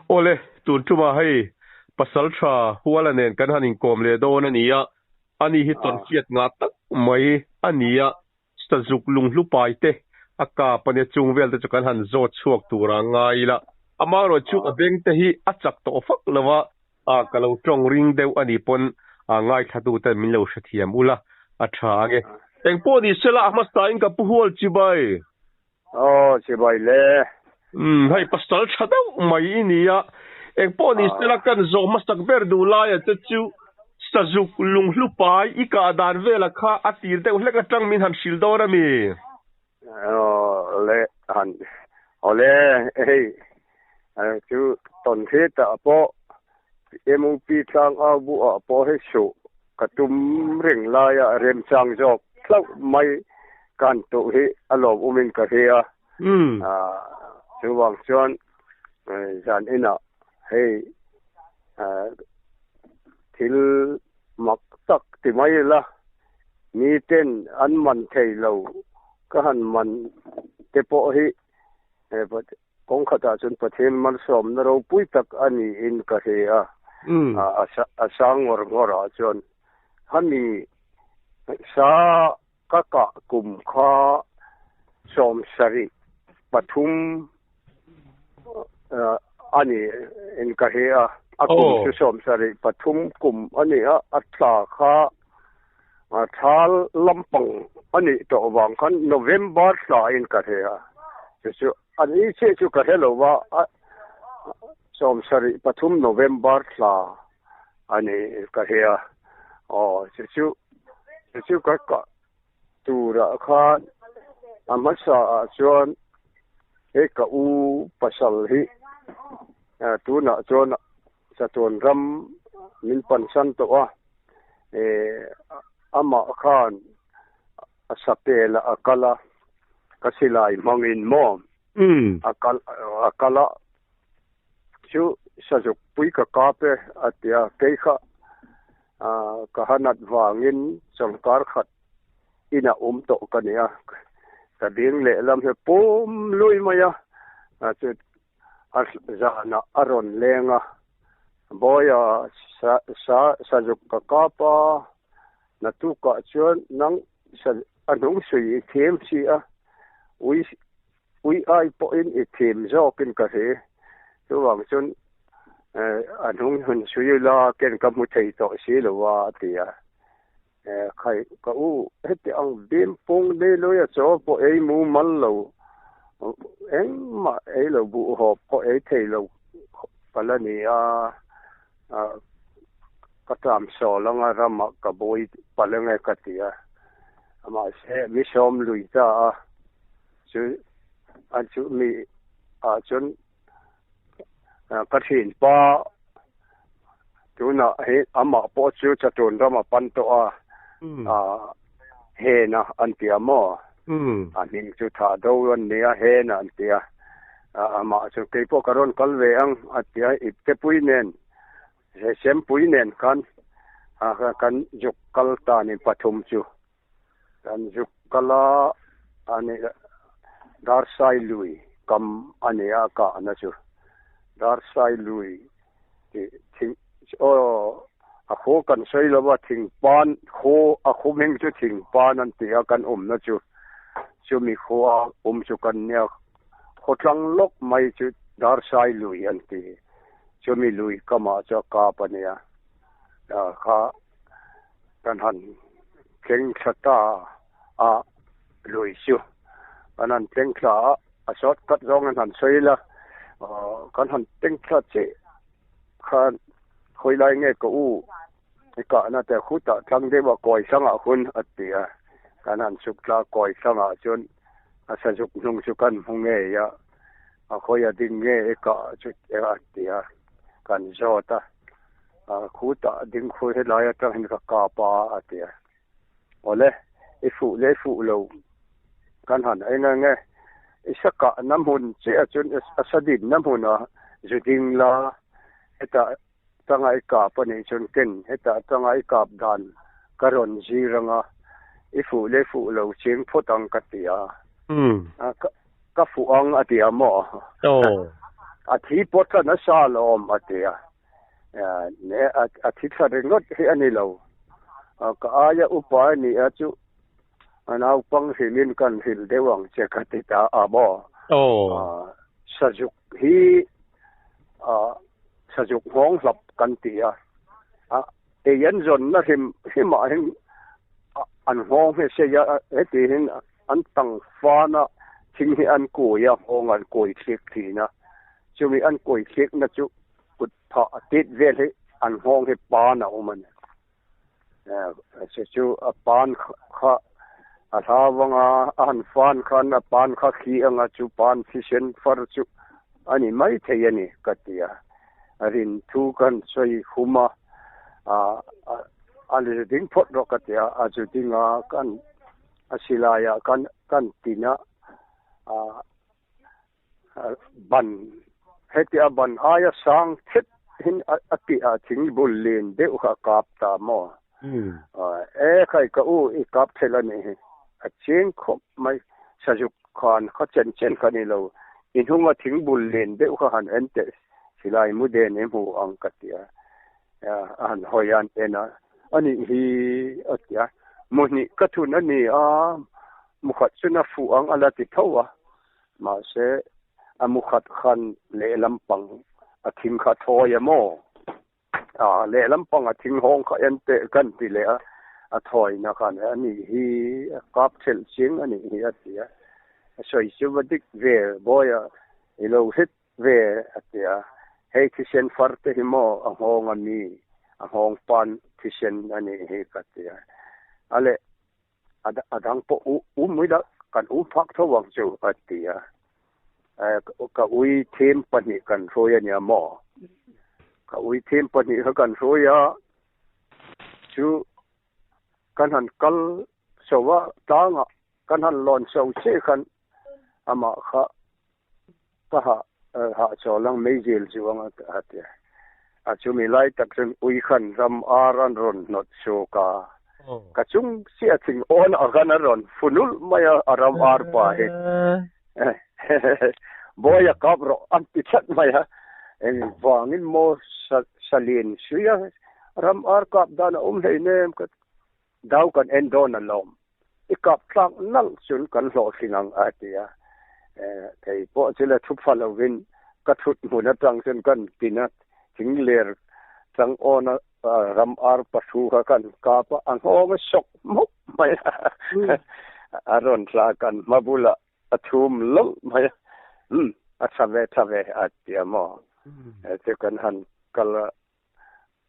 โอเลตูนทุมาให้ปัสสัลชาหัวละเนนกันหันิงโกมเลโดนั่นนี่อ่ะอันนี้ฮิตอนเกียดงาตักไม่อันนี้อ่ะสตุกลุงลุปายเตอากาปเนี่ยจุงเวลแต่จะกันหันโจดช่วงตัวรางายละอามารจุกเบงเตฮีอัจักโตฟักละว่ากะเราจงริงเดวอันนี้ปนง่ายทัดูแต่มิเลวเสถียรอุละอัชาเกเอ็งพอดีเสละมาสตาอิงกับผู้ฮัลจิบายจิบายเลยให้ปัสสัลชาเดวไม่นี่อ่ะเอ็งพอดีเสละกันโจมาสตักเบรดูลายจะจูสตุกลุงลุปายอีกาดานเวลค่าอัติรเดวเล็กจังมินหันชิลดอร์มีเลยหันเลยจูตอนเทตะปอmu pi thang a bu a po he shu katum ring la ya rem chang jok tlau mai kan to he alo umin ka he chu wang chuan jan ina he thil mak tak ti mai la ni ten an man thei lo ka han man te po hi kong khata chun pathen man som na ro pui tak ani in ka he asang ngora chon hani sa kaka kum kha som sari pathum ani in ka he akum chu som sari pathum kum ani atla kha thal lampang ani to wang khan November la in ka he chu ani che chu ka hello wa som sari pathum November la ani ka hea chu ka tu ra kha amasa chuan e ka u pasal hi tu na chuan sa ton ram min pan san to ama khan asapela akala kasilai mangin mo akala chu sajuk pui ka kape atia keikha kahanat wangin sangkar khat ina to kania kading le lam he pom lui maya chu zana aron lenga boya sajuk ka kapa natuka chuan nang anung sui them chi we ai po in them jokin ka he chu wang chun anung hun suila ken ka mu thei to si lo wa tia khai ka u heti ang bim pong de lo ya cho po ei mu mal lo eng ma ei lo bu ho po ei thei lo pala ni ka tam so langa rama ka boi palenga ka tia ama se mi som luita chu an chu mi chun kathin pa tuna he ama po chu chatun rama pan to he na antia mo aning chu tha do ron nia he na antia ama chu ke po karon kalwe ang atia ipte puinen he sem puinen kan juk kalta ni pathum chu kan juk kala ani dar sai lui kam ania ka na chu dar sai lui thing a kho kan sei lawa thing pan kho a khomeng chu thing pan an tia kan na chu mi kho chu kan nya khotlang lok mai chu dar sai lui an ti chu mi lui kama cha ka pania kha kan han keng khata lui chu anan keng kha a short cut zong an han sei la kan han teng kha che khan khoi lai nge ko ka na te khuta thang de wa koi sanga hun atia kan han sukla koi sanga chun asa juk nung sukan hunge ya a khoi a ding nge ka chu atia kan jota khuta ding khoi he lai ta hin ka pa atia ole le fu lo kan han ai nge isaka namhun che achun asadin namhun juding la eta tangai ka pani chun ken eta tangai kap dan karon jiranga ifu le fu lo ching photang katia ka fu ang atia mo อาทิปดนะซาลอมอเตียเนี่ยอาทิสริงดให้อันนี้เราก็อายะอุปานี่อาจุอันเอาปังหิลินกันหิลเดวังเจกติตาอาบอสจุกฮีสจุกห้องหลับกันเตียเอยันจนนะหิมาหิอันห้องให้เสียเอตีหินอันตั้งฟ้านะทิ้งให้อันกุยห้องอันกุยคลิกทีนะจะมีอันกุยคลิกนะจุกุดพะติดเวลให้อันห้องให้ปานะมันจุปานข้าอาทาวังอันฟานขันปานข้าขี้อังจุปานที่เชนฟาร์จุอันนี้ไม่เทียนี่กัตยารินทุกันสวยหุมาอันนี้ดิ้งพดรกัตยาอาจุดิ้งกันศิลายากันตินะบันเฮติอาบันอายะสังทิดหินอติอาทิงบุลเลนเดอุขากาบตามอใครก็อีกาบเทลนี่เชียงคบไม่สจุกคานเขาเจนคันนี้เราอินหุมาทิงบุลเลนเดอุขหันเอ็นเตศิลายมุเดนเอมูอังกัตยาอันหอยันเอนะอันนี้ฮีอัตยามุนีกทุนอันนี้มุขัดสุนัฟูอังอลาติทว่ามาเสมุขัดขันเลลำปังทิงขัดทอยโมเลลำปังทิงห้องเขาเอ็นเตกันติเลถอยนะครับอันนี้ฮีกาบเชลซิงอันนี้ฮีอัตยาสวยสวัสดิเวบอยโลหิตเวอัตยาให้ที่เชนฟาร์เตหิโมห้องอันนี้ห้องปันที่เชนอันนี้ฮีกัตยาอะไรดังปอุไม่ได้กันพักทวังจูอัตยาก็เทมปนิกันโรยเนี่ยหมอก็เทมปนิกันโรยจูกันหันกัลสวะตังกันหันลอนเสาเชกันอามาค่ะก็หาจอลังไม่เจลจูงอัตยาจูมีไล่ตักจนขันรำอารันรอนนดโชกากระจุงเสียถึงอ่อนอากันรอนฟุนุลไม่อารามอาร์ปาเหบอยกับรออันติดไม่ฮะวางินโมสลีนสุยารามอาร์กับดานให้เนมก็ดาวกันเอ็นโดนลมอีกับครั้งนั่งสุนกันโลสิงังอาเตียแต่พอจะเละทุบฟัลวินก็ทุบหัวนัจังเส้นกันตินัดถึงเลร์จังอ่อนรำอาร์ปัสูกันกาปะอังโอมชกมุกไม่อารอนรากันมาบุละทุ่มลงไม่ทำเวอาเตียมอแต่กันหันกัล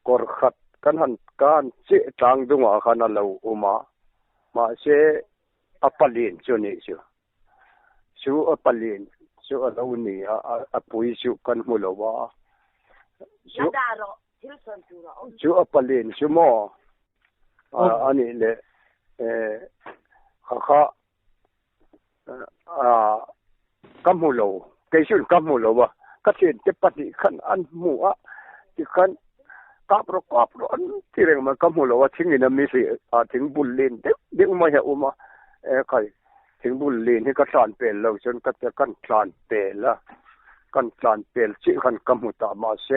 กอร์ขัดกันหันการเจตังดุงอาขันเราอุมาเชอปลินจุนี่ชูอปลินชูเรานี่ปุยชูกันมุลวะชูอปลินชูมออันนี้เลยข้ากัมมุโลเกชุนกัมมุโลวะก็เช่นจะปฏิขันอันหมู่ที่ขันกาบรอันที่เรื่องมันกัมมุโลวะทิ้งอินามิสิถึงบุลเลนเด็กมาเหอุมาใครถึงบุลเลนให้ก็สานเปลเราจนก็จะกันสานเปลละกันสานเปลชิขันกัมมุตามาเส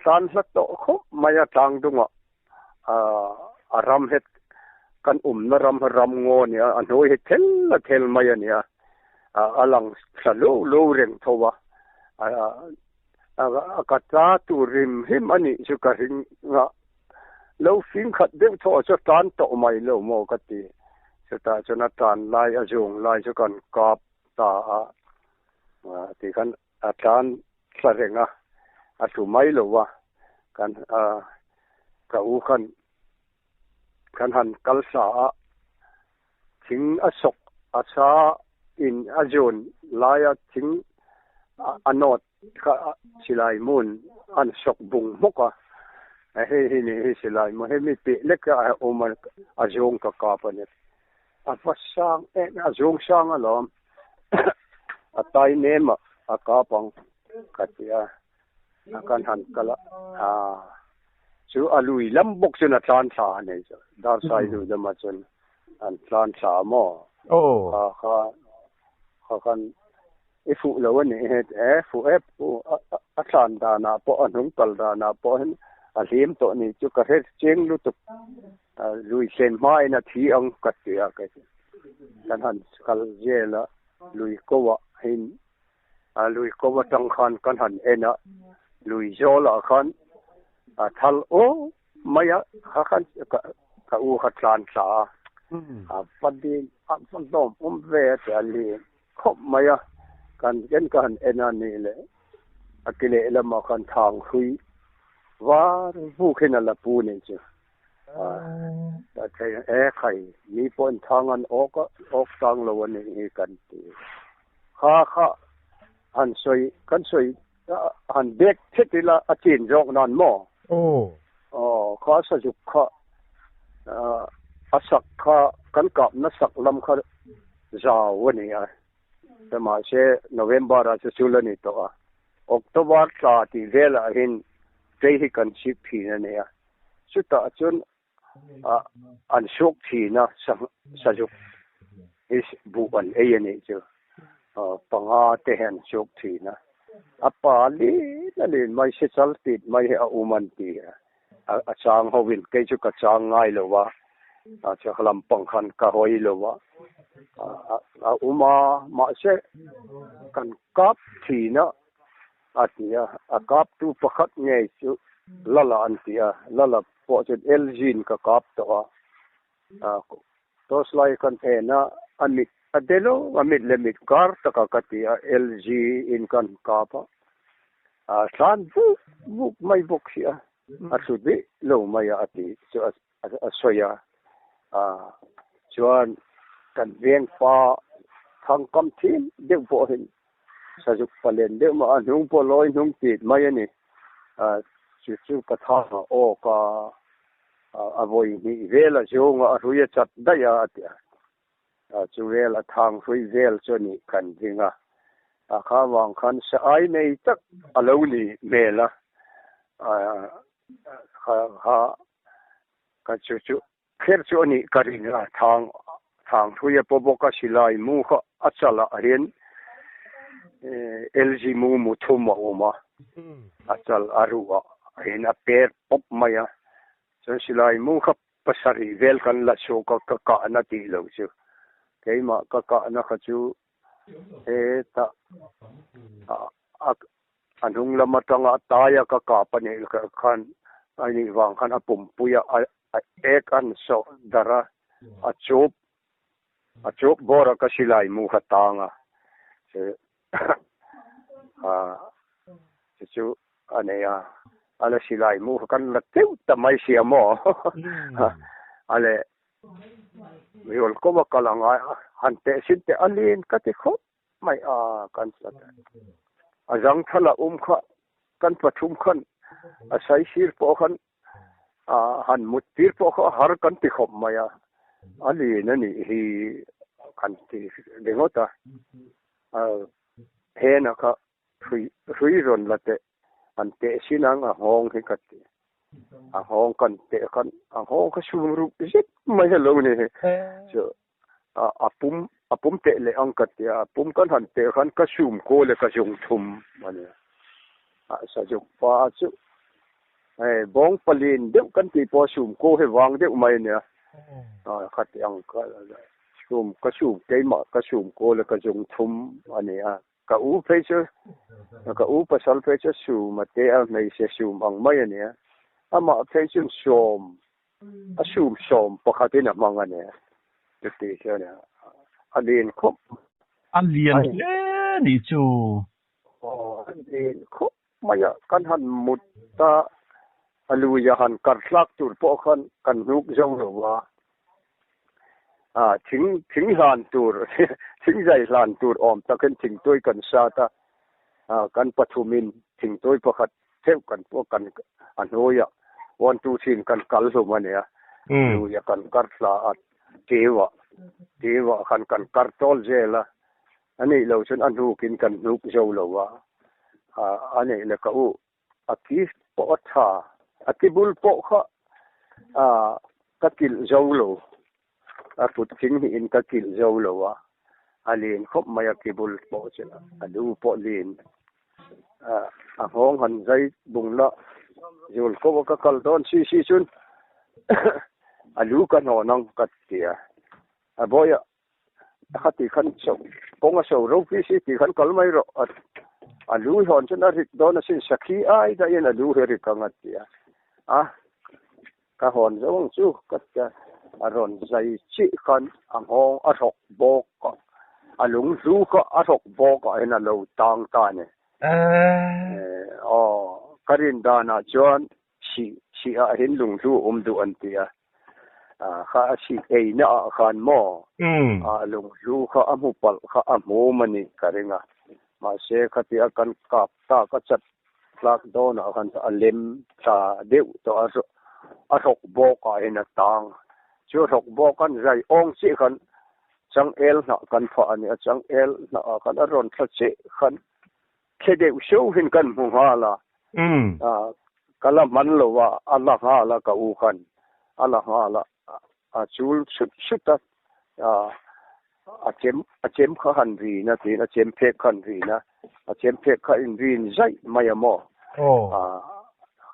สานสักโตคบมายทางดุงอารามเฮตกันนรำงอเนี่ยอันโหยเทลมายเนี่ยอลังสโลเร่งทว่ากัตตาตูริมหิมอันนี้สุกหิงเราฟิงขัดเด็กทว่าจะตานโตไม่เลวโมกติสุดท้ายจนตานลายอจงลายสุกันกาบตาที่กันอาจารย์สเรงถูไม่เลวะกันกะอูกันหันกัลสาถึงอศกอาชาอินอจุนลายถึงอนอดสิลายมุนอันศกบุงมุกให้นี่สิลายมุนให้มีปีเล็กโอมันอจงกะกาปเนี่ยฟัสซังอจงซังอลอมตายเนมกาปังกัตยากันหันกะละชูอลุยลำบกจนทานสาเนี่ยจ้ะดาร์ไซดูจะมาจนอันทานสามอเขากัน ifu lo ni het fu atlan dana po anung tal dana po alim to ni chu ka het cheng lu tu lui sen mai na thi ang katia ka kan han kal jela lui ko wa hin lui ko wa tang khan kan han ena lui jola khan thal o maya khan ka u khatlan sa padin an dom ve ta li khop maya kan kan ena ni le akile lama kan thang hui war vu khena la pu ni chu ta thai khai ni pon thangan ok tang lo ni hi kan ti kha han soi kan soi han bek thitila achin jok nan mo kha sa ju kha asak kha kan kap na sak lam kha jaw ni a tama se November a chulani to a October ta ti vela hin hi kan chip phi na ne a chuta chun an shok thi na sa ju is bu an e ni chu panga te han shok thi na apa li na le mai se chal ti mai a uman ti a chang ho win ke chu ka chang ngai lo wa a cha khalam pang khan ka hoi lo wa a uma ma se kan kap thi na atia a kap tu pakhat nge chu lala antia lala po chu LG ka kap to to slai kan na amit adelo amit limit kar ta ka katia LG in kan kapa san bu mai boksia asubi lo mai ati chu asoya chuan kan veng pa thang kam thin de bo hin sajuk palen de ma anung po loi nung ti mai ani chu ka tha o ka avoi ni vela jonga ruya chat da ya atia chu vela thang hui vel choni kan dinga kha wang khan sa ai nei tak alo ni mela ka chu kher choni karinga thang hui po boka silai mu kha achala hen LG mu thuma oma achal aruwa hen a per pop maya so silai mu kha pasari vel kan la show ka na ti lo chu keima ka na kha chu ta anung lama tanga taya ka pane khan ani wang khan apum puya ek an so dara achop bora ka silai mu kha tanga chu aneya ala silai mu kan la teu tamai siamo ale miol ko makalanga hante sinte alin kati kho mai kan sata azang thala kha kan pathum khan asai sir po khan han mutir po kha har kan ti khop maya ali nani hi kan ti dengota hena kha hui ron late ante sinang hong hi kati hong kan te kan hong kha sumru zit mai hello ne so apum te le ang kati apum kan han te kan ka sum ko le ka jung thum mane sa juk pa chu bong palin de kan ti po sum ko he wang de mai ne khati ang ka sum ka sum te ma ka sum ko le ka jung thum ane ka u phechu ka u pasal phechu su mate a nei se sum ang mai ane ama phechu som pakhatin amanga ne te ne alien khop alien ni chu alien khop maya kan han mutta aluya han kartlak tur po kan nuk jong lo wa thing han tur thing jai lan tur om taken thing toy kan sa ta kan pathumin thing toy pakhat theu kan po kan anoya 1 2 3 kan kal so mania aluya kan kartla at tewa kan kartol jela ani lo chun anu kin kan nuk jo lo wa ani le ka u akis po tha akibul po kha kakil jo lo put king in kakil jo lo wa alin khop maya kibul po sila adu po lin hong han zai bung la yul ko ka kal don si chun alu kan ho nang kat tia aboya khati khan so ponga so ro fi si ti khan kal mai ro alu hon chana rik don sin sakhi ai da yen alu heri kangat tia ka hon zong chu kat ka aron zai chi khan hong athok bok ka alung zu ka athok bok ka ena lo tang ta ne karin dana chuan si a hin lung zu du an tia kha si ei na khan mo lung zu kha amu pal kha amu mani karinga ma se khati akan kap ta ka chat lak dona khan ta alem ta deu to athok bok ka ena tang chu thok bok kan zai ong si khan chang el na kan pha ani chang el na kan aron tha che khan khede usho hin kan mu hala kala man lo wa Allah hala ka u khan Allah hala chul shuta achem kha han ri na ti na chem phe khan ri na achem phe kha in rin zai maya mo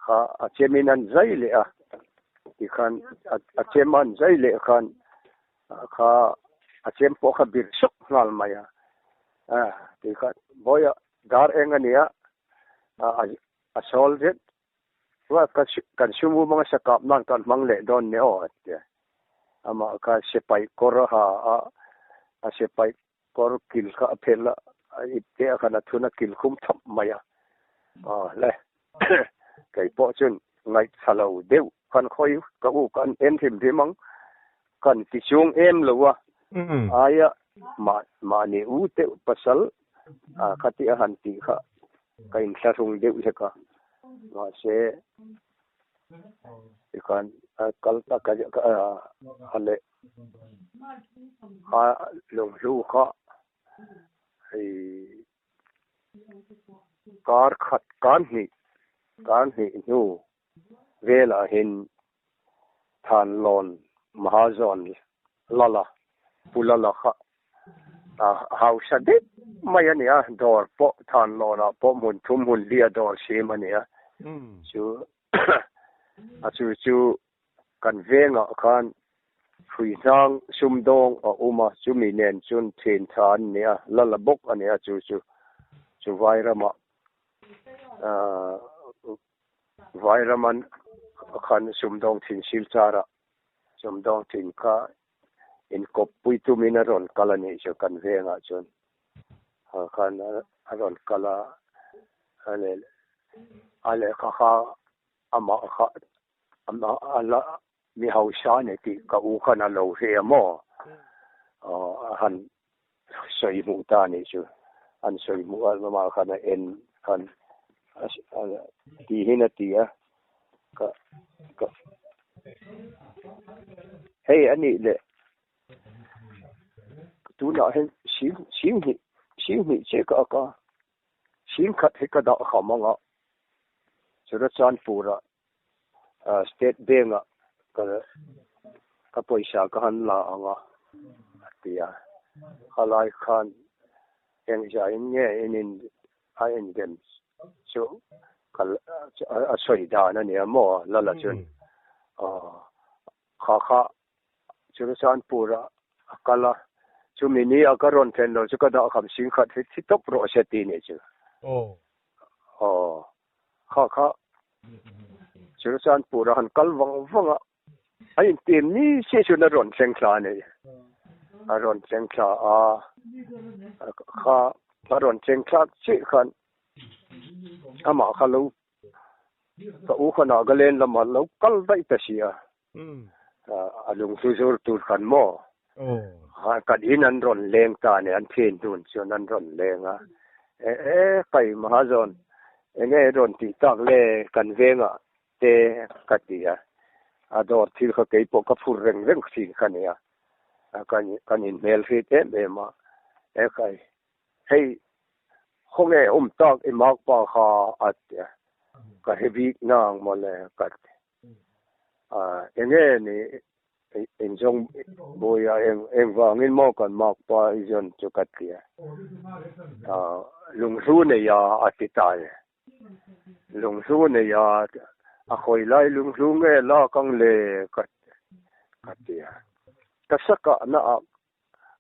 kha acheminan zai le ti khan acheman zai le khan kha achem po kha bir sok ngal maya ti khan boya dar engania asol jet wa kan sumu mga sakap nan kan mangle don ne ama ka sepai korha sepai kor kil ka phela itte kana thuna kil khum thap maya le kai po chun ngai thalo deu kan khoi ka u kan en thim thimang kan ti chung em lowa aya ma ne u te pasal khati han ti kha kain tharung deu seka ma se ikan kalta ka hale long lu kha kar khat kan hi nu vela hin than lon mahazon lala pulala kha hausa de maya ne dor po than lona po mun thum hun lia dor se mania chu kan venga khan khuizang sumdong uma chumi nen chun thin than nia lalabok ania chu vairaman khan sumdong thin silchara sumdong thin kha in kop puitu minaron kalani chu kan venga chun khan aron kala ale kha ama ala mi hausa ne ti ka u khana lo he mo han soi mu ta ni chu an soi mu ma khana en khan ti hina ti ka hey ani le tu na hen sim ni che ka sim khat he ka da khamanga chura chan pura state bank ka paisa ka han la anga tia halai khan eng ja in nge in dem so kal asoi da na ne mo la chun kha chura chan pura kala chumini akaron ten lo chuka da kham sing khat hi top ro seti ne chu kha chursan pura han kalwang wanga ai tim ni se chu na ron sengkla ne aron sengkla kha aron sengkla chi khan ama khalo ka u khana galen lama lo kal dai ta sia alung suzur tur khan mo ha kad hinan ron leng ta ne an phin dun chu nan ron lenga kai mahazon enge ron ti tak le kan venga te katia ador thil kha kei po ka phur reng sin khania kan in mel fit e ma kai hey honge tak e mak pa kha atia ka heavy nang mole kat enge ni en jong boya en wangin mo kan mak pa ijon chukatia lungsu ne ya atitai lungsu ne ya a khoi lai lungsu nge la kang le katia kasaka na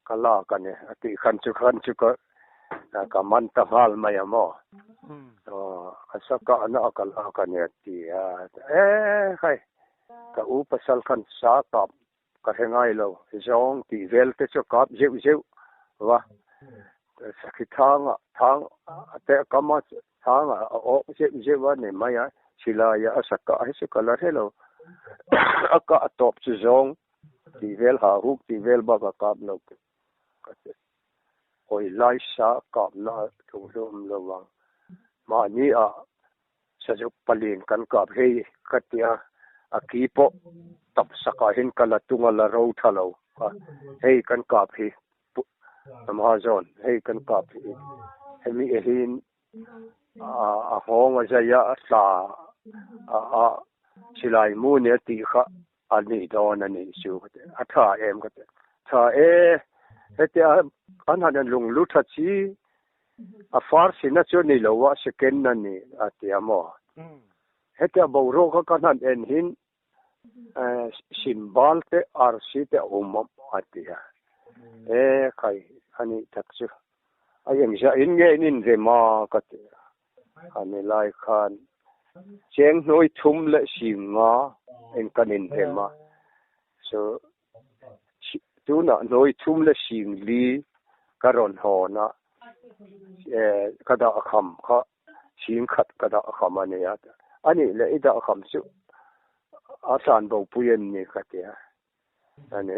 kala kane ati khan chu ka man ta hal maya mo kasaka na kala kane ti khai ka u pasal khan sa kap ka hengai lo jong ti vel te chu kap jeu wa sakithang ate kama thang o jeu wa ne maya sila ya asaka ai se kala hello aka top chu jong ti vel ha huk ti vel ba ka kap lo oi lai sa kap na thum lo wa ma ni a sajuk palin kan kap hei katia akipo tap saka hin kala tunga la ro thalo hei kan kap hi amazon hei kan kap hi hemi ehin a hong ajaya sa a silai mu ne ti kha ani don ani su atha em ka tha hete an han lung lu tha chi a far sina chu ni lo wa second na ni atiamo hete boro ka kanan en hin simbal te arsi te umam atia kai ani taksu ayeng ja in nge nin re ma ka te ani lai khan cheng noi thum le sim nga en kanin re ma so tu na noi thum le sim li karon ho na kada kham kha sim khat kada kham ani ya ani le ida kham su asan bo puyen ni khatia ani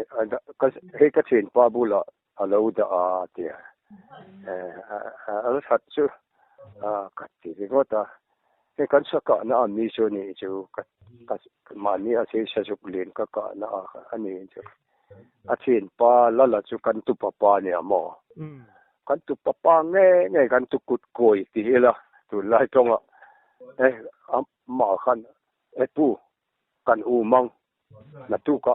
ka he ka chen pa bula alo da atia al sat chu kati gota he kan saka na mi so ni chu ka mani a se sa ju len ka na ani chu a chen pa la chu kan tu pa ni amo kan tu pa nge kan tu kut koi ti la tu lai tonga ma khan pu kan u mang na tu ka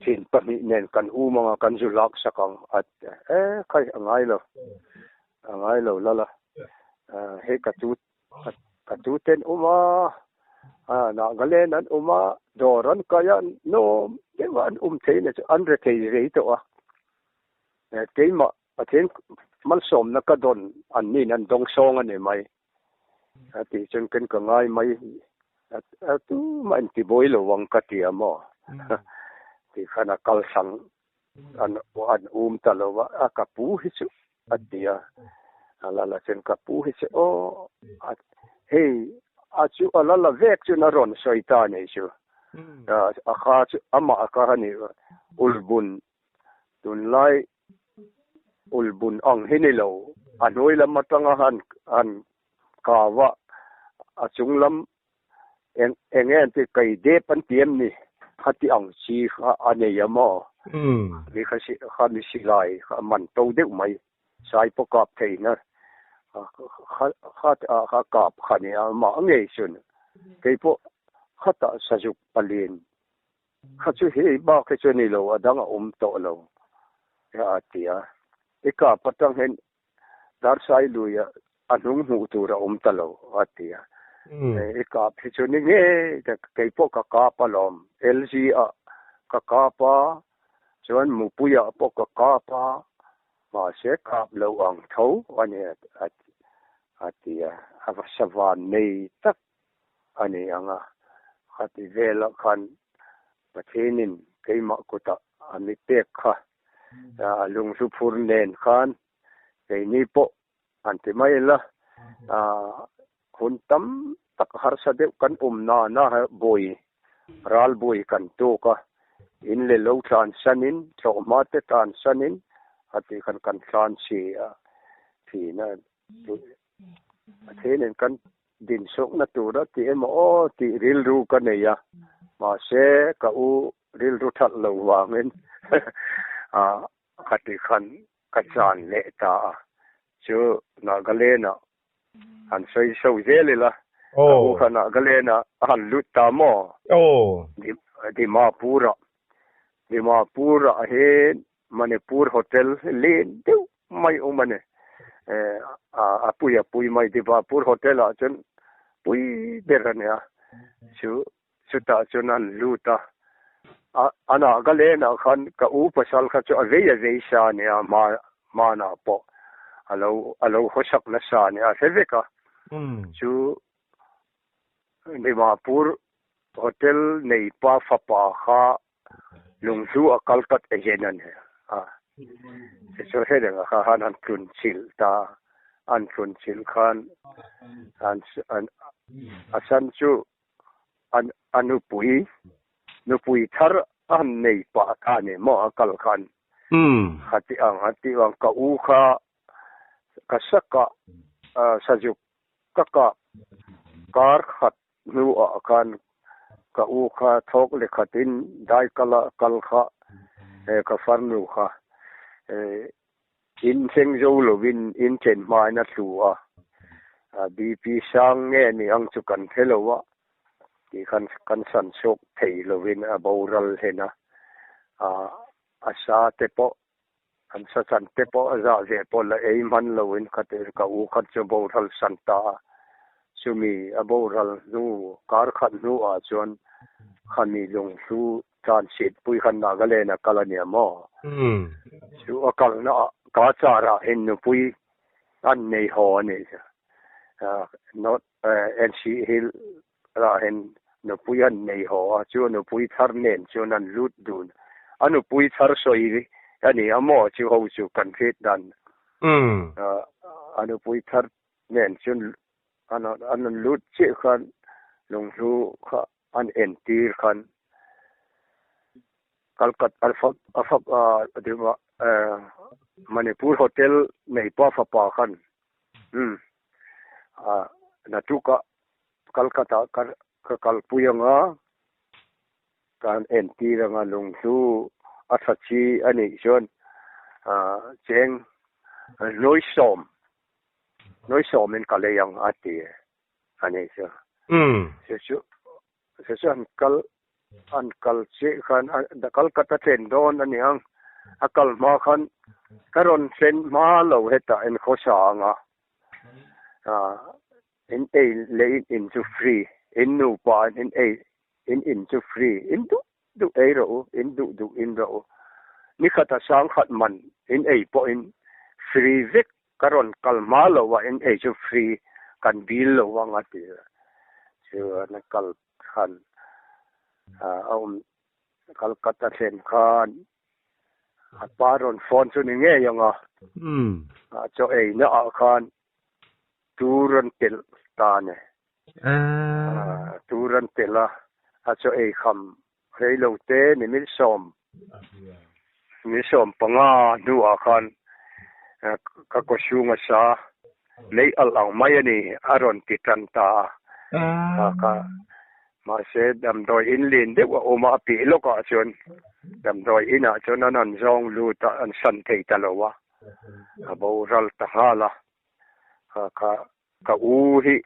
thin pa mi nen kan u manga kan ju lak sakang at khai angai lo la he ka tu ten uma na galen an uma doran kaya no dewan theine an re thei re to keima athen mal som na ka don an ni nan dong song ane mai ati chen ken ka ngai mai tu man ti boilo wang katia mo ti khana kal sang an talowa akapu hisu atia ala chen kapu hisu hey achu ala vek chu na ron shaitan isu akha chu ama akahani ulbun tunlai ulbun ang hinilo anoi lam matanga han kawa achunglam engen ti kai de pan tiem ni khati ang chi ane yamo ni khasi khami silai man to de mai sai po kap theina khat kap khani ma nge sun ke po khata sajuk palin khachu he ba ke choni lo adanga to lo ya atia eka patang hen dar sai lu ya anung hu tu ra talo atia eka phichoni nge ke po ka palom lg ka pa chuan mupuya po ka pa ma se kap lo ang tho ani atia avasavan nei tak ani anga khati vela khan pathenin keima kota ami pek kha lungsu phurnen khan keini po antimaila huntam tak harsa de kan na boy ral boy kan to ka in le lo tran sanin thomate tan sanin ati kan tran si thina athenen kan din sok na tura ti mo ti ril ru ka ne ya ma se ka u ril ru that lo wangin khati khan ka chan le ta chu na galena an sei so zelela o khana galena han lut ta mo di ma pura Dimapur ahe Manipur hotel len deu mai o mane apui mai Dimapur hotel a chun pui berania chu chuta chunan luta ana galena khan ka u pasal kha chu ave sha ne ma na po alo hosak na sha ne seveka chu Dimapur hotel nei pa fa pa kha lungsu akalkat ejenan he so hedeng kha han an kun chil ta an kun chil khan an asan chu anupui thar an nei pa ka ne mo akal khan hati ang ka u kha kasaka sajuk ka kar khat nu akan ka u kha thok le khatin dai kala kal kha ka farnu kha in seng zo lovin in chen mai na thua bp sang nge ni ang chu kan thelowa ki kan san sok thei lovin a boral hena asa te po an sa san te po za je po la ei man lovin khate ka u khat chu boral santa sumi aboral nu kar khat nu a chon khani long su transit pui khan na gale na kalania mo su akal na ka chara in nu pui an nei ho ne not nc hill ra hen nu pui an nei ho chu nu pui thar nen chu nan lut dun anu pui thar soi ani amo chu ho chu kan fit dan anu pui thar nen chun an lut che khan lungsu kha an entir khan kalkat afak dima Manipur hotel nei pa fa pa khan natuka kalkata kalpuyanga kan entir nga lungsu athachi ani jon cheng noisom in kalayang ati ani so so ankal che khan da kalkata ten don ani ang akal ma khan karon sen ma lo heta en khosa nga in a late into free in no pa in a in into free in do ero in do in ro ni khata sang khat man in a po in free vik karon kalma lo wa in a ju free kan bil lo wa ngati chu na kal khan kalkata sen khan aparon phone chu ni nge yanga cho ei na khan turan tel ta ne turan tela cho ei kham rei lo te ni mi som panga du khan ka ko shunga sa lei al ang mai ani aron ti tan ta ka ma se dam doi in lin de wa oma pi lo ka chon dam doi ina chon an zong lu ta an san thei ta lo wa bo ral ta hala ka u hi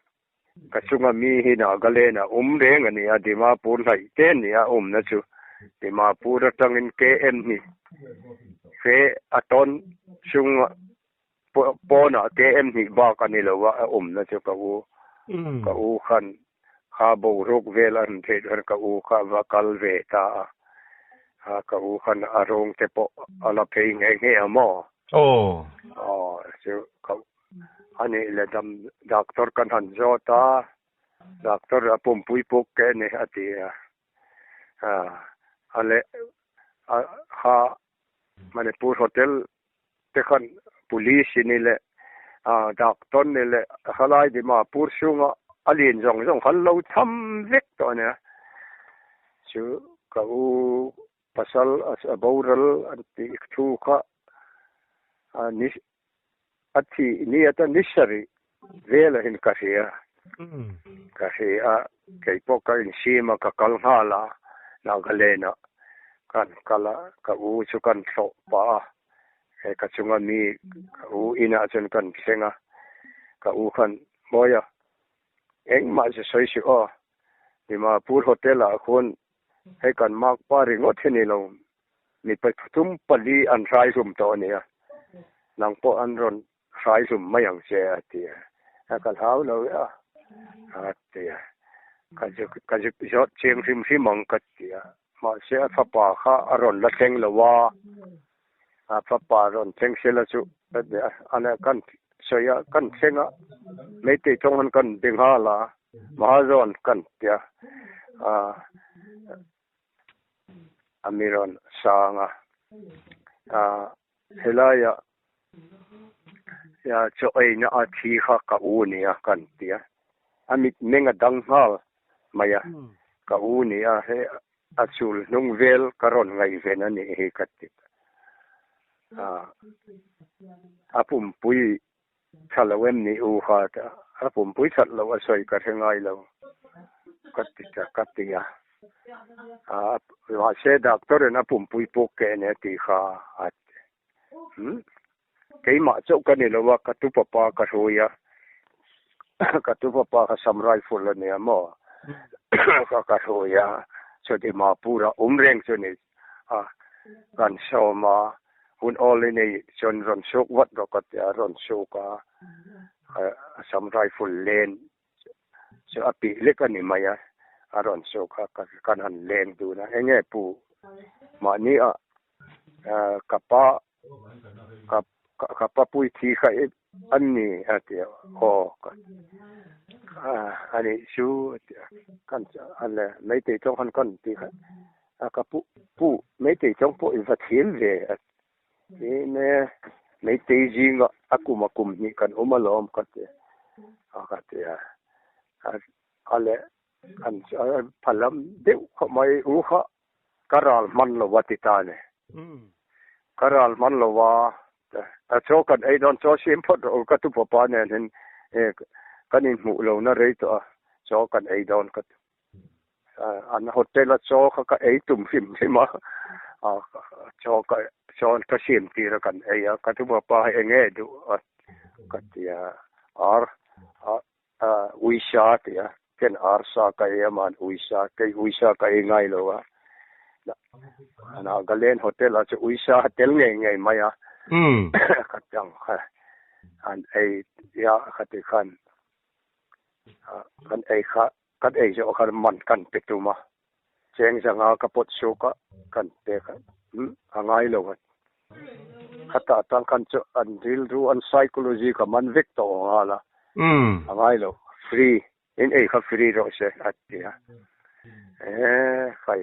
ka chunga mi hi na galena reng ani adima pur lai ten ni na chu Dimapur tangin km ni fe aton chunga pona km ni ba kanilowa na chu ka u khan kha bo rok velan the ka u kha va kal ve ta ka u khan arong te po ala pe nge amo chu ka ani le dam doctor kan han jota doctor apum pui pok ke ne ati ale ha Manipur hotel te khan police ni le doctor ni le halai Dimapur sunga alien jong hallo tham vek to ne chu ka u pasal as aboral anti thu kha ni ati ni ata nisari vela hin ka hia kai poka in sima ka kalhala na galena kan kala ka u chu kan tho pa ka chunga mi ka u ina chun kan senga ka u khan moya eng ma se soi si Dimapur hotel a khon he kan mak pa ringot ni lo มีไปทุมปลีอันทรายสุมตัวเนี่ยนังปออันรอนทรายสุมไม่อย่างเสียเตียแล้วก็เท้าเลยเตียก็จะยอดเชียงริมมังกัดเตียมาเสียฟ้าป่าข้าอรอนละเทงละว่าฟ้าป่ารอนเทงเสียละจุเดียอันนั้นกันเสียกันเสียงไม่ติดจงหันกันดึงหาละมหาจอนกันเตียAmiron sanga helaya ya choina athi kha ka unia kan tia amit menga danghal maya ka unia he achul nungvel karon ngai vena ni he katit apum pui thalawem ni u kha ta apum pui thallo asoi ka thengai lo katiaว่าเสดักตัวนั้นปุ่มปุยปกแกเนี่ยตีขาเกี่ยมาเจ้ากันนี่เราว่ากระตุปปากระโหยกระตุปปากระสำไรฝุ่นเนี่ยมั่วก็กระโหยจนที่มาปูระเร่งจนนี่กันโซมาหุ่นออลนี่จนรอนโชกวัดเราก็จะรอนโชกสำไรฝุ่นเลนจะอภิเล็กกันนี่ไหมอารอนโซกันหันแรงดูนะแง่ปูมานี้กับป้าปุยทีใครอันนี้เดียวอันนี้ชูกันอันเลยไม่ติดจงหันกันทีค่ะกับปูไม่ติดจงปูอินฟัดเฮียนเลยนี่ไม่ติดจริงก็กุมนี่กันมาล้อมกันเดียวกันเดียวอะไรอันพลัมเดี๋ยวไม่รู้ค่ะกราลมันลวติตาเนี่ยกราลมันลวะโชกันไอ้ดอนโชชิมพอดก็ตุปปาเนี่ยเห็นกันอินหมู่เราน่ะเลยตัวโชกันไอ้ดอนก็อันโฮเทลโชก็ไอ้ตุ่มฟิมใช่ไหมโชก็ชิมตีละกันไอ้ก็ตุปปาไอ้เงี้ยดูก็ที่วิชาที่ken arsa kay man uisa kay ngai lo ana galen hotel acha uisa hotel ngai maya katang an ai ya khatikan kan ai kha kan ai jo khar man kan petuma cheng janga kapot suka kan te kan angai lo khata tang kan cho an ril ru an psychology ka man vector ala angai lo free in ei kha free ro se atia khai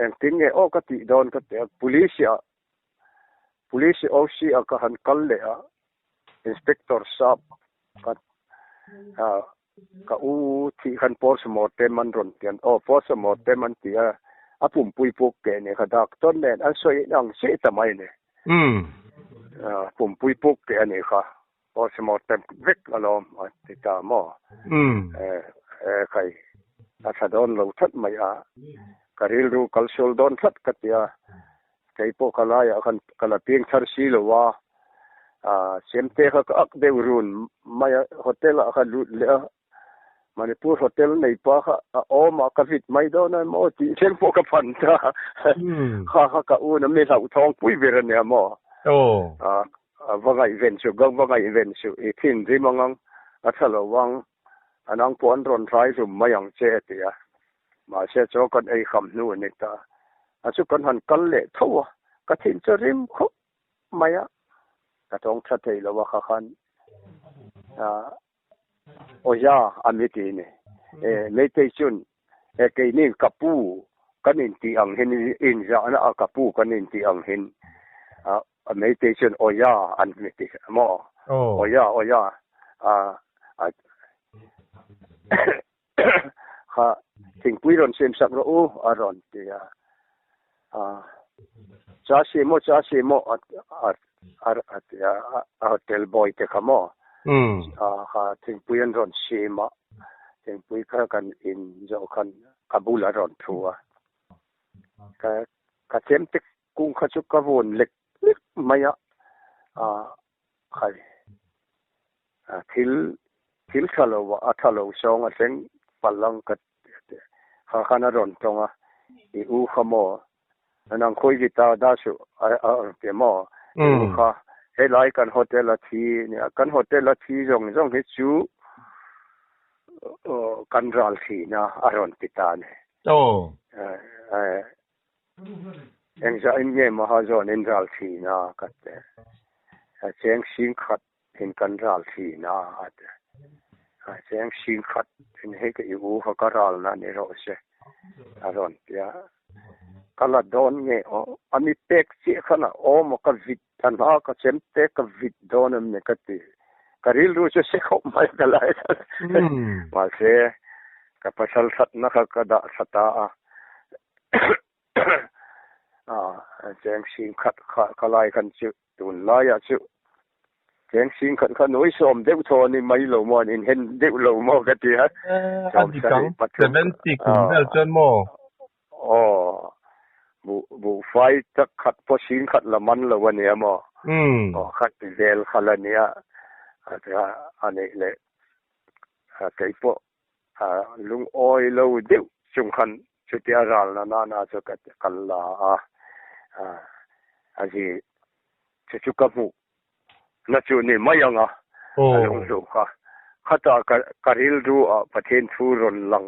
en tinge o ka ti don ka te police oc ka han kal le inspector sab ka u thi khan post mortem man ron tian post mortem man tia apum pui pok ke ne kha dak ton nen an soi nang se tamai ne pum pui pok ke ani kha post mortem vek alom ti ta mo khai asadon lo that mai karil ru kalsol don that katia kaipo kalaya kan kalaping thar si lo wa semte kha ak de run mai hotel kha lut le manipur hotel nei pa kha ma ka vit mai do na mo ti chen po ka phan ta kha ka u na me lau thong pui ver ne mo vangai event su thin ri mangang athalo wang anang pon ron trai su mayang che tia ma se cho kan ei kham nu ne ta achu kan han kal le thawa ka thin charim kho maya ka tong tha thei lo wa kha khan oya amiti ne le te chun ke ni kapu kanin ti ang hin in ja na kapu kanin ti ang hin meditation oya an miti mo oya ha ting puiron sem sak ro aron tia cha simo hotel boy te kamo ha ting puiron ron sima ting pui ka kan in jo kan kabul aron thua ka tem te kung kha chu ka von lek maya khai thil thalo song aseng palang kat ha khana ron tonga i u khamo นังคุยกีตาดาสุเปมอค่ะเฮไลกันโฮเทลละทีเนี่ยกันโฮเทลละทีจงเฮจูกันรัลทีนะอารอนติตาเนี่ยเอ็งจะอินเยมหาจอนอินรัลทีนะกัดเสียงสิงขัดเห็นกันรัลทีนะเสียงสิงขัดเห็นให้กับอยู่เขาก็รัลนะนี่เราเสียอารอนเปียกละดอนเนี่ยอันนี้เต็กเสียขนาดมันก็วิดทันว่าก็เช่นเต็กก็วิดดอนเนี่ยก็ตีก็ริลรู้จะเสียเขาไม่กันเลยมาเสียก็พัชรสัตว์นะคะก็ด่าสัตว์เสียงสิงขัดก็ไล่กันจุดตุนไล่จุดเสียงสิงขัดขนุยสมเด็กโทนี่ไม่หลงมันเห็นเด็กหลงมันก็ตีฮะอันที่กัง70กุมเดลจนโมบุไฟจะขัดพอสิงขัดละมันละวันนี้มั้งขัดเวลขละเนี่ยอันนี้เลยไก่พวกลุงอ้อยเราเดี๋ยวจุงขันชุดที่อาราลน่าจะกันละอันที่ชุกกับหูน่าจะนี่ไม่ยังลุงดูค่ะข้าตากริลดูประเทศทูรนลัง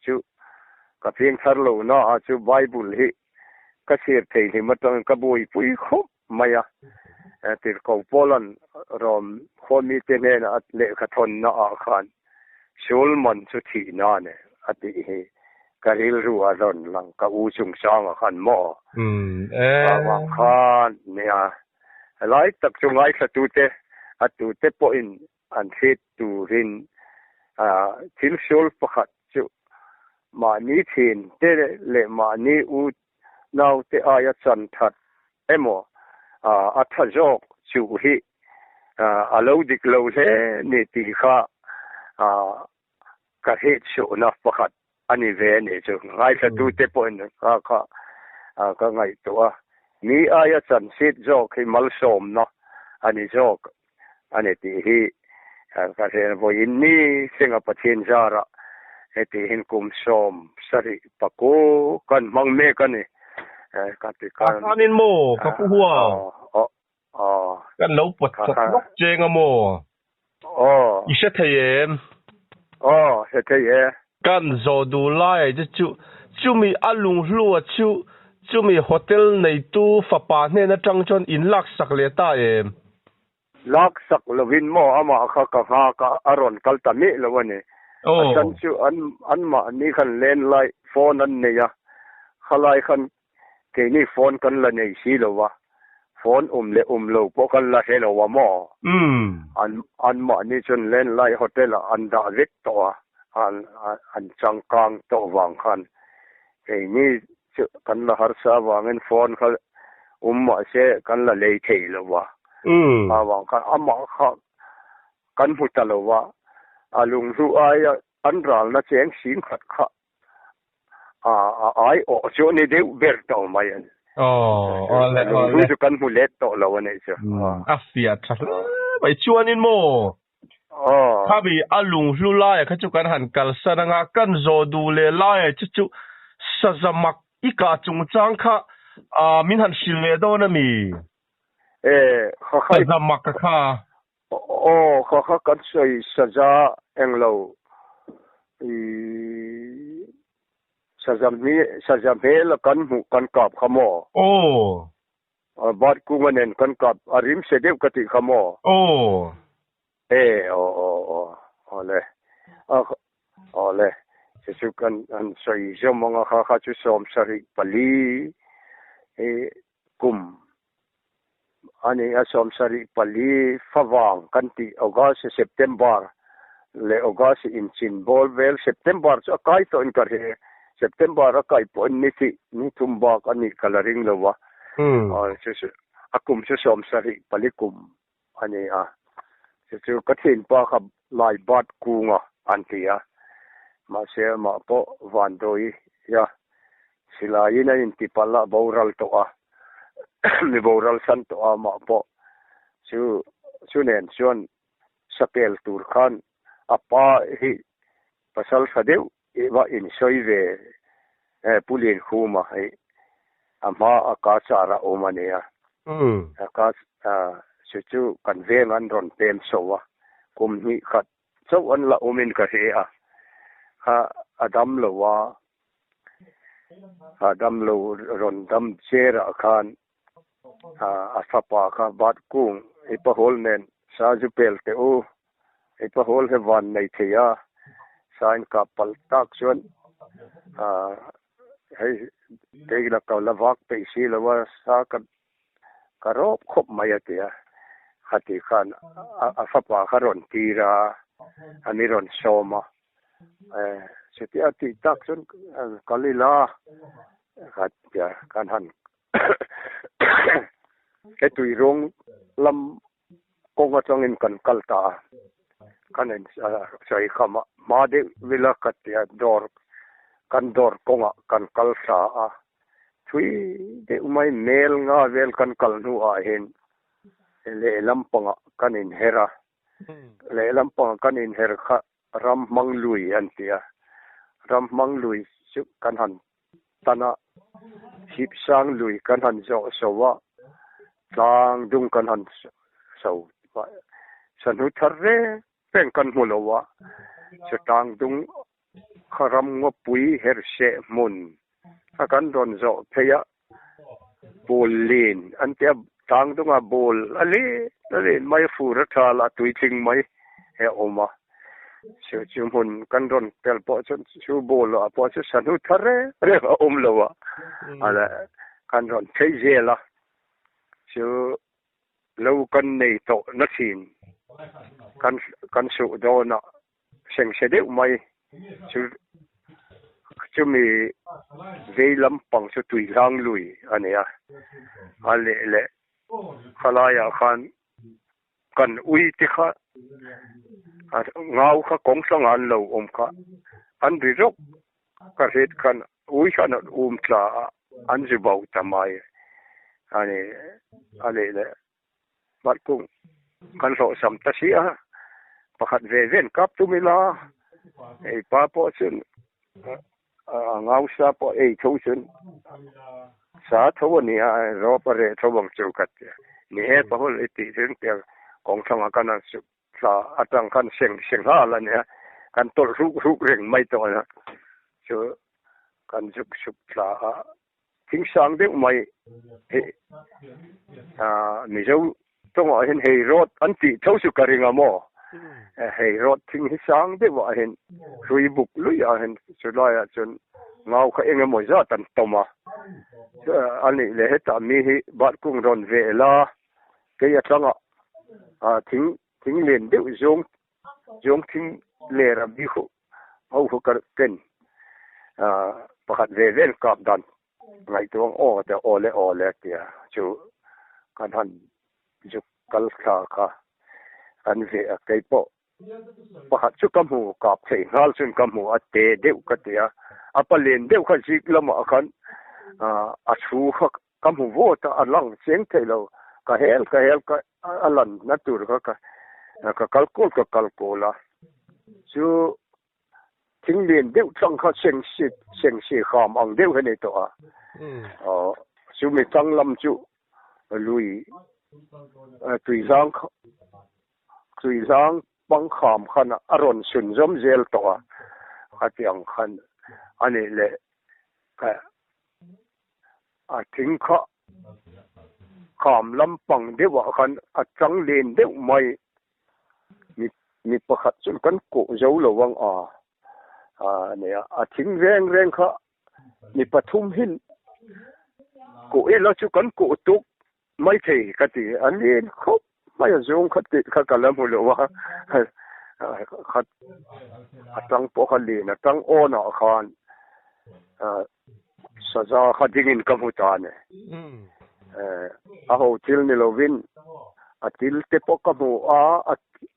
ชุกับเพียงทารโลน่าชุไบเบิลฮีก็เสียเทนี่มันต้องกระบุยปุยคบไม่ติดกับโปแลนด์รวมคนมีเทเนนเลขทนน่าอาคารชูลมันสุดที่น่าเนี่ยอันที่กริลรู้อารอนลังกับอูจุงซางอาคารหม้อวางคานเนี่ยหลายตักจงไอ้สตูเตตูเตปอินอันเทตูรินทิลชูลประคัดจุมานี้ทินเตเลมานี้อูนาวเตอายจันทัดโมอัฐจอกจูฮีอาลูดิกโลเซนี่ติข้ากะเฮชูนะประคัดอันนี้เวนี่จุไอ้สตูเตปอินก็ไงตัวมีอายจันสิทจอกให้มัลสมเนาะอันนี้จอกอันนี้ที่ก็เห็นว่าอินนี่สิ่งประเทศจาระที่เห็นกุมสมสริปะโกกันมังเมกันนี่กันที่กันอันนี้โมกับผู้ว่ากันเราปวดนกเจงโมอีเสถียรเสถียรกันโจดูไล่จะมีอารมณ์รัวจะมีโฮเทลในตู้ฟ้าป่าเนี่ยนะจังจนอินลักสักเลต้าลักสักลวินโมอามาข้ากะฮากะอารอนกัลตามิละวันนี้ฉันชื่ออันมานี่คันเล่นไลโฟนนั่นเนี่ยขลายคันเกนี่โฟนกันละเนี่ยสิละวะโฟนเลโลพวกกันละเฮละวะหมออันมานี่จนเล่นไลโฮเทลอันดาวิกตัวอันจังกังตัววางคันเกนี่กันละหาสาวางินโฟนเขามาเสกันละเลยเทละวะวางคันมากันพุทธละวะลุงรู้อันรัลนะเสียงสิงขัดค่ะโจนี่เดี๋ยวเบิร์ตออกมาอย่างลุงรู้กันหูเล็ดต่อละวันนี้จ้ะเสียชัดไปชวนนินโมถ้ามีลุงรู้ไล่เขาจะกันหันกันสนังกันโจดูเลยไล่จุสะมักอีกาจงจังค่ะมินหันสิเลโดนะมีสะมักค่ะเขากันใส่สะจาเองเราสะจาเมลกันหูกันกับขโมบาดกูมันเองกันกับอาริมเสด็จกติขโมเลยจะสุกันอันใส่จมงข้าจุสมสริปลีกุมอันนี้สมสริปลีฟวางกันที่ออกัสเซปเทมเบอร์le August in Chimbol vel September so kai to in kar he September kai po ni tumba kan ni coloring lawa so akum so som sari palikum ani so kathin pa kha lai bat kunga antia ma se ma po vandoi ya silai na in tipala boral to ni boral san to ma po su nen son sapel tur khan apa hi pasal sadeu eva in soive pulin khuma hai ama akasara omania akas chuchu kan vengan ron pem sowa kumni khat so an la omin ka he ha adam lo ron dam chera khan asapa kha bat kung ipahol nen sa jupel te o ipahol he van nei thia sain ka paltak chuan hei teila ka lavak pe si lawa sa ka rop khop maya tia hati khan asapa kharon tira aniron soma setia ti tak chuan kalila hatia kan han etui rong lam konga changin kan kalta kanen sai khama ma de vila katia dor kan dor konga kan kalsa thui de umai mel nga vel kan kalnu hin le lampanga kanin hera le lampanga kanin her kha ram manglui antia ram manglui su kan han tana hip sang lui kan han zo sowa tang dung kan han so sanu tharre pen kan mulowa se tang dung kharam ngopui her se mun akan don zo pheya bolin antia tang dunga bol ali mai fura thala tuiting mai he oma se chumhun kan don tel po chu bol po chu sanu tharre re omlowa ala kan don theijela chu lo kan nei to na thin kan su do na seng se de mai chu mi veilam pang chu tui lang lui ania ale le khalaya khan kan ui ti kha ngau kha kong sang an lo om kha an ri rok ka het kan ui khan tla an ji bau tamai ani ale le bat kung kan ro sam ta sia pakhat ve ven kap tu mila ei pa po chun ngau sa po ei tho chun sa tho ni ro pare tho bang chu kat ni he pa hol iti chen pe kong thang kan su sa atang kan seng ha la ne kan tol ru reng mai to na chu kan juk la thing sang de mai ni jo tong a hen hei rot anti tho su karinga mo hei rot thing hi sang de wa hen rui buk lui a hen chu la chun ngau kha enge mo za tan toma ani le heta mi hi bat kung ron ve la ke ya tanga thing len de jong thing le ra bi khu au khu kar ken pakhat ve ven kap dan ngai tuang te ole tia chu kan han juk kal kha kha an ve a kai po pakhat chu kam hu kap thei ngal chun kam hu a te deu ka tia apalen deu kha jik lama khan a thu kha kam hu vo ta alang cheng thelo ka hel ka alan natur ka kalkola chu thing len deu chang kha seng si kham ang deu hene to chu mi tang lam chu lui tui zang bang kham khan aron sun zom zel to khatiang khan ani le ka thing kha kham lam pang dewa khan chang len deu mai mi pakhat chun kan ko zo lo wang ne thing reng kha mi pathum hin ko elo chu kan ko tuk mai thei kati anin khop mai zong khati kha kalam lo wa khat atang po khali na tang ona khan saza khadingin kamutane ho til ni lovin atil te po kamu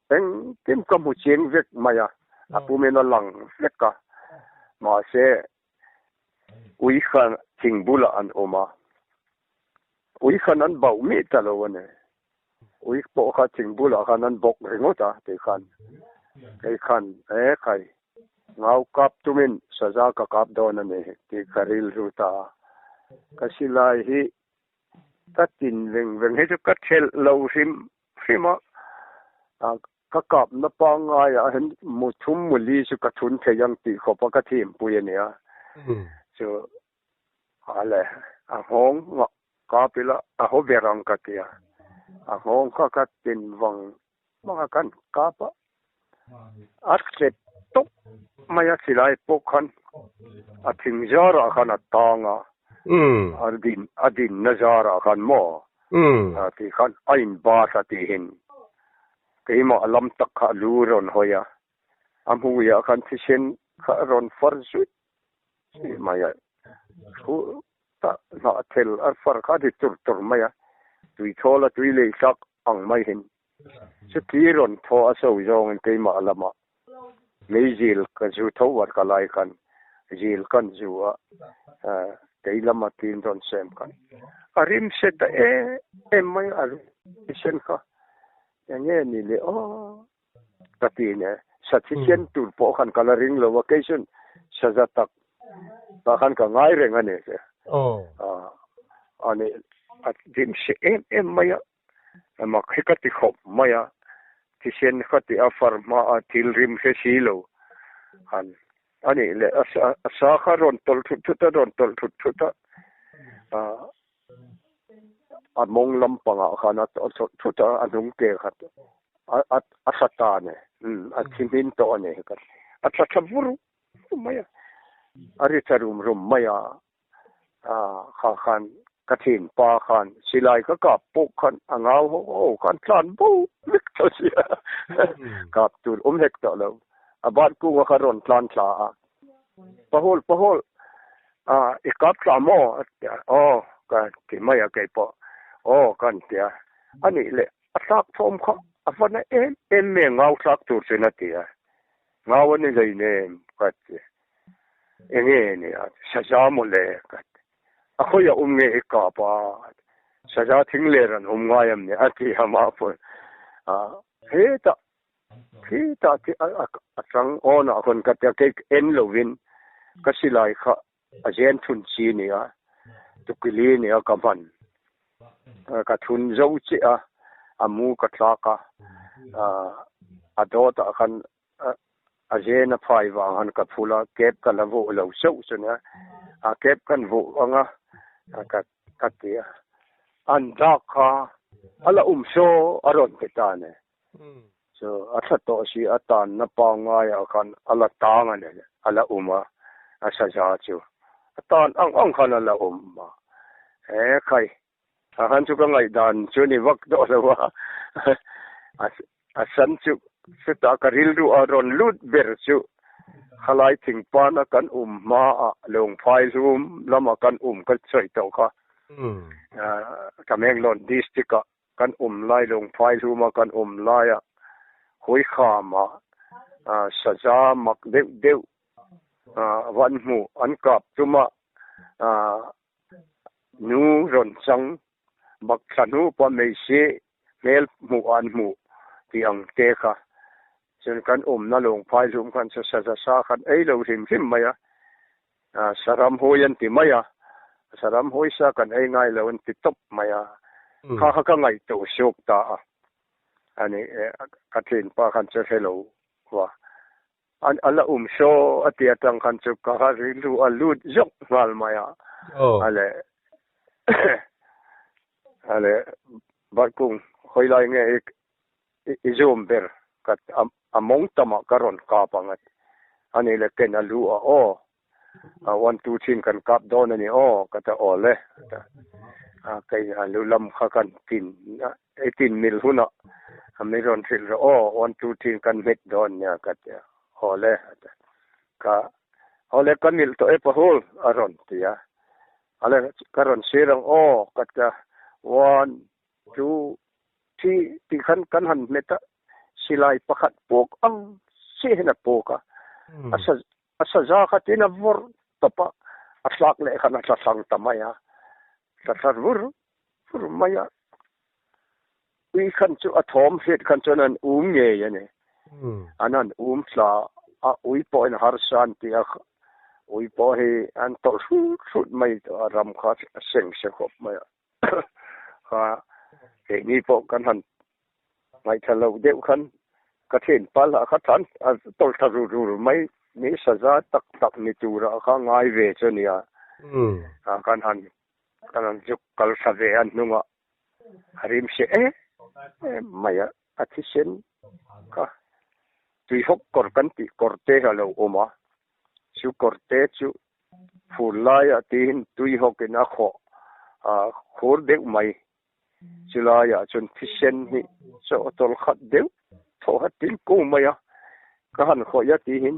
teng tim kamu cheng vek maya apumena lang veka ma se ui khan thingbula an oma ui khan an bau mi talone ui po kha thingbula khan an bok ringota te khan kai ngau kap tumin saza ka kap don ne ti karil ruta ka silai hi tatin veng he chu ka thel lo rim ka kap na pa nga ya hen mu thum mu li chu ka thun theyang ti khopa ka thim pu ya nia chu ale a hong ka pila a ho berang ka tia a hong ka tin wang mga kan ka pa at set tok maya silai pokhan a thingzara khan atanga adin nazara khan mo ti khan ain ba sa ti hin keima alam tak kha luron hoya amhu ya khan tisen kha ron farzu maya khu ta na tel ar far kha di tur maya tui thola tui le sak ang mai hin se tiron tho aso jong en keima alama meijil ka ju thowar ka lai kan jil kan ju keilama tin ron sem kan arim se da mai ar isen kha yang ni le tatine satisien tur po kan coloring lo vacation sajatak ta kan ka ngai reng ane se ane at dim se maya ma khikati khop maya tisien khati afar ma til rim se silo han ane le asa kharon tol thuta ron tol thuta among lampanga khana thuta anung ke khat asatane athimin to ane ka athathavuru maya ari tarum rum maya khan kathin pa khan silai ka kap pok khan angaw ho khan tlan bo lik to sia kap tur hek to lo abat ku wa kharon tlan tla pahol ikap tla mo ka ti maya kai po kan tia ani le asak thom kha afana me ngaw sak tur sena tia ngaw ni le ne ka ti enge ni saja mo le ka akhoya umnge ikapa saja thingleran umngayam ne ati hama po heta ti asang ona kon ka tia ke en lovin kasilai kha ajen thun chi ni tukili ni kaman ka thun zo chi amu ka tlaka adota khan ajena phai wa han ka phula kep ka lavo lo so suna kep kan vo anga ka tia anda kha ala so aron petane so athato si atan na pa nga ya khan ala tanga ne ala asaja chu atan ang khan ala khai han chu ka ngai dan chu ni wak do lawa asan chu sita karil ru aron lut ber chu khalai thing pa na kan ma long phai zoom lama kan kan choi to kha Tamenglon district kan lai long phai zoom kan lai hoi khama saja mak deu wan mu an kap tuma nu ron chang bak thanu pa mei se mel mu an mu tiang te kha chen kan na long phai zum kan sa khan ei lo rim maya saram hoyan ti maya saram hoi sa kan ei ngai lo ti top maya kha ka ngai to shok ta ani kathin pa kan che hello wa an ala so atia tang kan chu ka ri lu alut jok ngal maya ale barkung hoilai nge izom ber kat among tama karon kapangat ani le ken alu 1 2 3 kan kap don ani kata ole kai alu lam kha kan tin 18 mil huna amiron sil 1 2 3 kan met don nya kata ole ka ole kan mil to e pahol aron tia ale karon sirang kata 1 2 3 ti kan han meta silai pakhat pok ang sihna poka asaja khatina vor tapa aslak le khana sang tamaya tasarvur maya wi khan chu athom het khan chonan nge yani anan tla ui po in harsan ti อุยปอให้อันตอสุดไม่รำคาเสียงเสียขบไม่ค่ะเห็นนี้ปอกันหันไม่ทะเลาเดียวกันกระเทนปลาขัดทันตอทะรูไม่มีสะจาตักนิจูระข้างง่ายเวชเนี่ยกันหันจุกกัลสะเวอันนุ่งอ่ะริมเสไม่อาทิเชนก็ตุยหกกอร์กันติกอร์เตะเราออกมาชูกอร์เตะชูฟูลายตีนตุยหกกินขอขอเด็กไม่จุลายจนทิเชนนี่โซตอลขัดเดียวโทหัดตินกูไม่ก็หันขอยตีหิน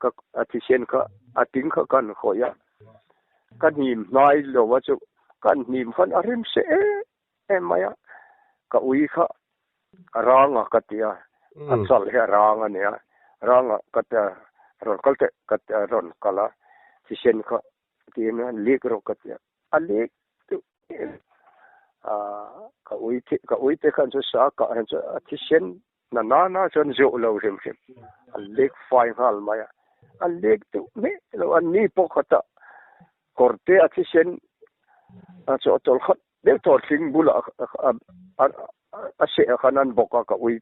ก็อาทิเชนก็อาติงก็กันขอยกันหิมนายหรือว่าจุกันหิมฟันอาริมเสไม่ก็อุยค่ะร้างก็ตีอันสัลเฮร้างอันเนี้ยร้างก็จะรอนก็จะรอนก็ละทิเชนก็ตีนั้นเล็กรก็จะอันเล็กก็อุยเตกันจะสักก็อันจะทิเชนนาจนโจเราเริ่มอันเล็กไฟหัลมาอันเล็กตุไม่แล้วอันนี้พวกเขาจะกอร์เตอทิเชนจะตอลขัดเดี๋ยวตอลสิงบุลเสียขนาดบอกก็อุย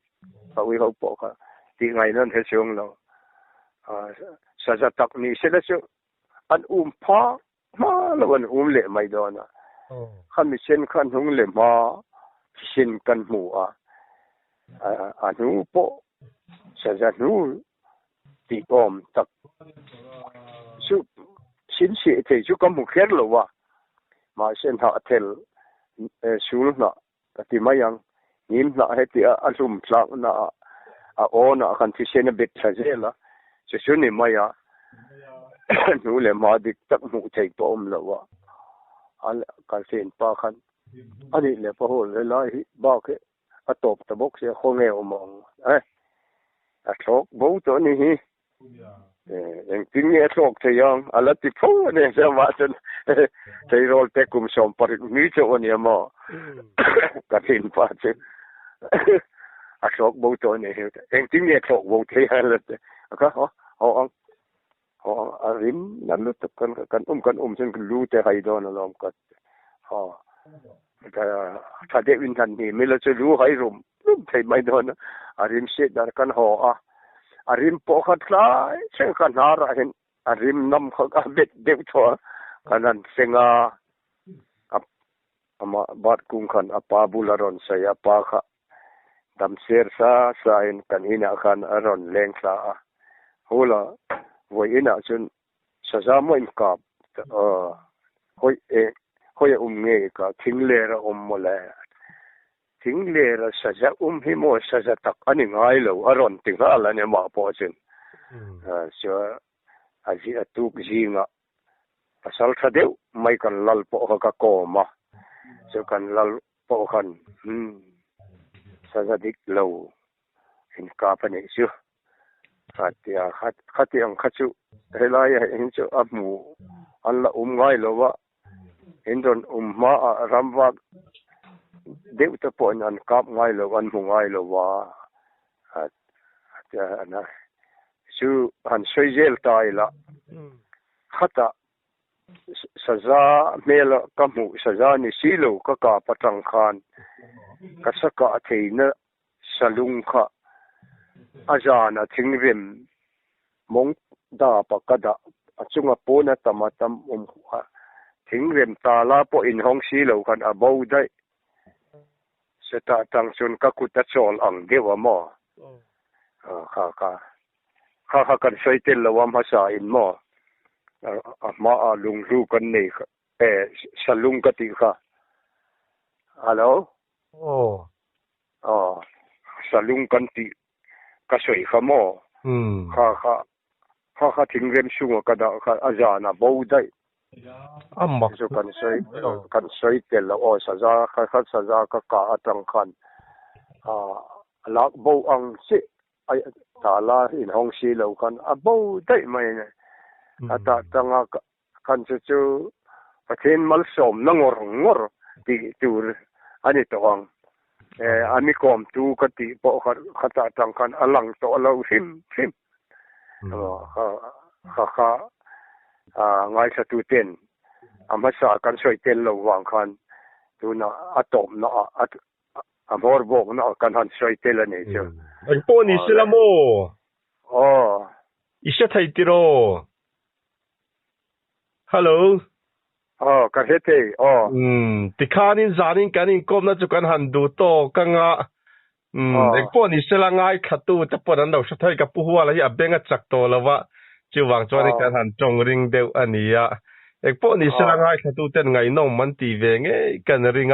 เขาบอกที่ไงนั่นเหตุงเราสะจะตักนี่เสร็จแล้วอันพ้ามาแล้วอันเละไม่โดนขันมีเช่นขันเละมาเช่นกันหมูอันนู้ปะสะจะนู้ตีอมตักชุสินเสียที่ชุกำมุขเขรหรอวะมาเช่นหาเทลชูลน่ะที่ไม่ยังนิ่มน่ะให้ที่อารมณ์หลักน่ะโอน่ะคันที่เช่นเบ็ดเสียละจะชุนี่ไม่นู้เลยมาดิตักหมูใจปอมแล้ววะอันการเส้นปาคันอันนี้เลยพอเลยละบอกตบตะบกเสียคงเงามองโชคบูตัวนี้ยังจริงเนี่ยโชคทยังอะไรที่พูดเนี่ยจะว่าจนใจโรลเตกุมสมปริมีโจเนี่ยมอกระถิ่นป้าจึงโชคบูตัวนี้ยังจริงเนี่ยโชคบูที่อะไรก็ริมนั่นรู้สึกกันจนรู้แต่ใครโดนลมกัดถ้าเด็กวินทันนี่ไม่รู้จะรู้ใครรุมใครไม่โดนริมเสียดกันริมปอขัดลายเช่นกันหาระเห็นริมน้ำเขาก็เบ็ดเด็กชัวกันนั้นเสงมาบาดกุงขันปาบุลารอนเสียปาค่ะดำเสียร์ซาสายกันหินาขันรอนเลงซาฮูละวัยน่ะจนสะจามอินกับหอยเงยก็ทิ้งเลระมละทิ้งเลระสะจะหิโมสะจะตักอันนี้ง่ายแล้วอรอนติงอะไรเนี่ยมาพอจนเสียอาจีตุกจีงะภาษาทะเดียวไม่กันลัลปอก็โกมาเสียกันลัลปอกันสะจะดิกเลวหินกาปนิจูขัดยังขัดจูเฮลัยเห็นจูอับมูอันละง่ายแล้ววะเห็นโดนมารำวักเดี๋ยวจะปนอันกับง่ายแล้วอันหงง่ายแล้วว่านะชื่ออันช่วยเจลตายละขัดสะจาเมลกับหมูสะจานี่สิโลก็กาปตังคานก็สักอาทิตย์นะสลุงค่ะอาจารย์ทิ้งเรียมมงดาปกดาจุงปูนะตมาตมทิ้งเรียมตาลาปอินห้องสิโลกันอาบูได้สตาตังชนก็กุตโจลอังเดียวมอข้ากันใช้เตลวามภาษาอินมอมาลุงรู้กันนี่สลุงกติค่ะฮัลโหลสลุงกันติก็สวยค่ะมอข้าทิ้งเรียมช่วงก็ได้อาจารย์บูได้มักจะกันใช้เตลสะจาข้าสะจาก็กาตังคันลักบูอังสิตาลาอินห้องสีเหล่ากันบูได้ไหมเนี่ยแต่ตั้งกันจู่ประเทศมัลสมนั่งงอที่ตูอันนี้ตัวอันนี้กอมตูกติปอขัดตั้งกันอลังตัวเราหิมข้า ngai sa tu ten ama sa kan soi ten lo wang khan tu na atom na amor bok na kan han soi tel ani chu ai po ni silamo isha thai tiro hello ka hete tikhanin zanin kanin komna chu kan han du to kanga ai po ni sila ngai khatu ta pon an lo sha thai ka pu huwa la hi abenga chak to lawa chu wang chwani kan han chong ring deu ania ai po ni sila ngai khatu ten ngai nom man ti ve nge kan ringa